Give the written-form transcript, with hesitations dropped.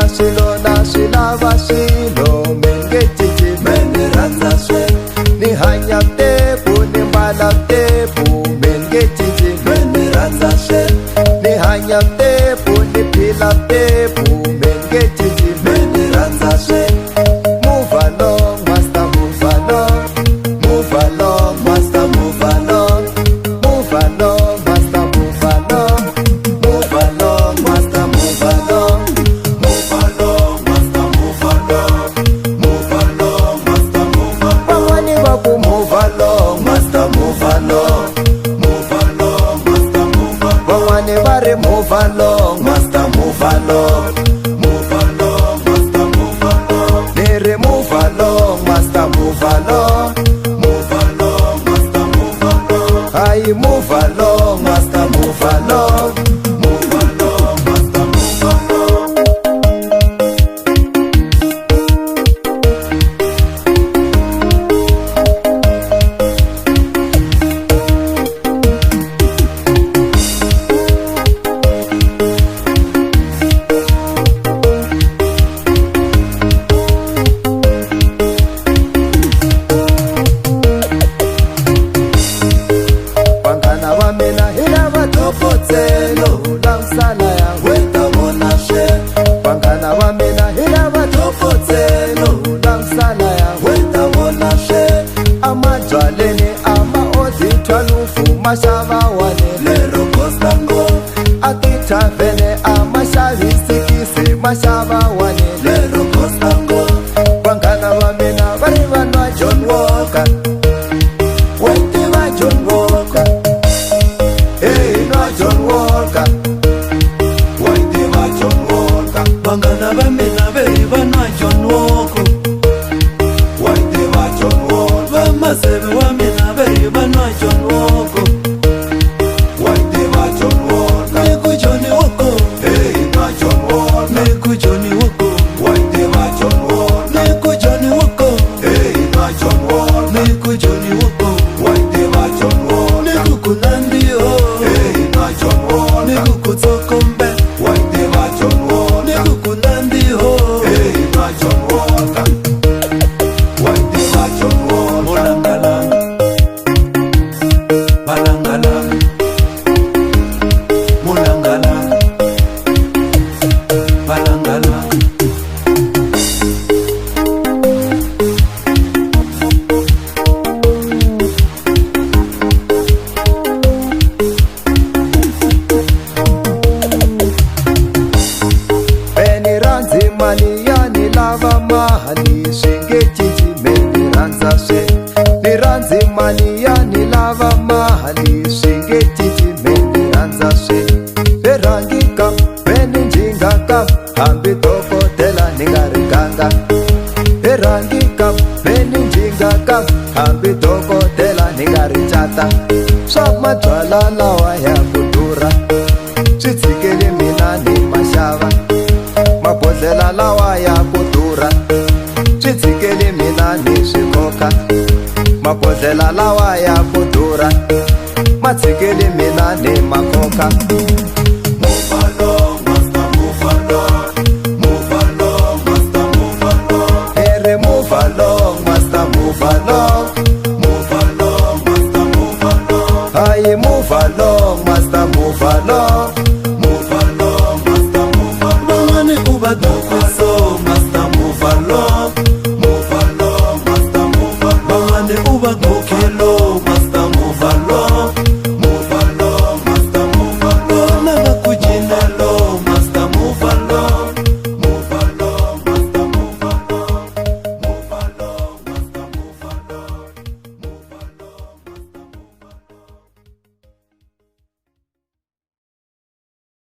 swilo na swi lava swilo menge cici meni rhandza swe ni hanya tepu ni mbala tepu menge cici meni rhandza swe ni hanya tepu ni phila tepu menge cici meni rhandza swe move along master move along move along master move along move along master move along move along master move along move along master move along move along master move along van'wani va ku move along master move along move along master move along van'wani va ri move along master move along move along master move along ni ri move along master move along move along master move along ayi move along master move along move along master move along vanghana va mina hi lava tokotselo langsala ya weta vona swe vanghana va mina hi lava tokotselo langsala ya weta vona swe amabyaleni ama odi twalufu maxava wane lero kostango akithavene ama xavisikisi maxava wane lero kostango vanghana va mina va ri vanwa John Walker wete va John Walker John Walker wite va John Walker vanghana va mina ve vanwa John Walker wite va John Walker va maseve wa mina ve vanwa John Walker wite va John Walker ni ku John Walker na John Walker ni ku John Walker wite va John Walker ni ku John Walker na John Walker ni ku John Walker wite va John Walker ni ku Kunandi John Walker ni kukutsokombe wite va John Walker ni kukunandi ho na John Walker wite va John Walker mulangalang balangalang mulangalang balangalang mali yani lava mahali swinge cici meni rhandza swe ni rhandzi mali yani lava mahali swinge cici meni rhandza swe verhangi kam veni njinga kam hambi dokodela ni nga ri ganga verhangi kam veni njinga kam hambi dokodela ni nga ri cata swa mabyala lawa ya ku durha swi tshikele mina ni maxava mabodlela lawa ya ku durha swi tshikele mina ni swi koka mabodlela lawa ya ku durha ma tshikele mina ni makoka move along master move along move along master move along ere move along master move along move along master move along ayi move along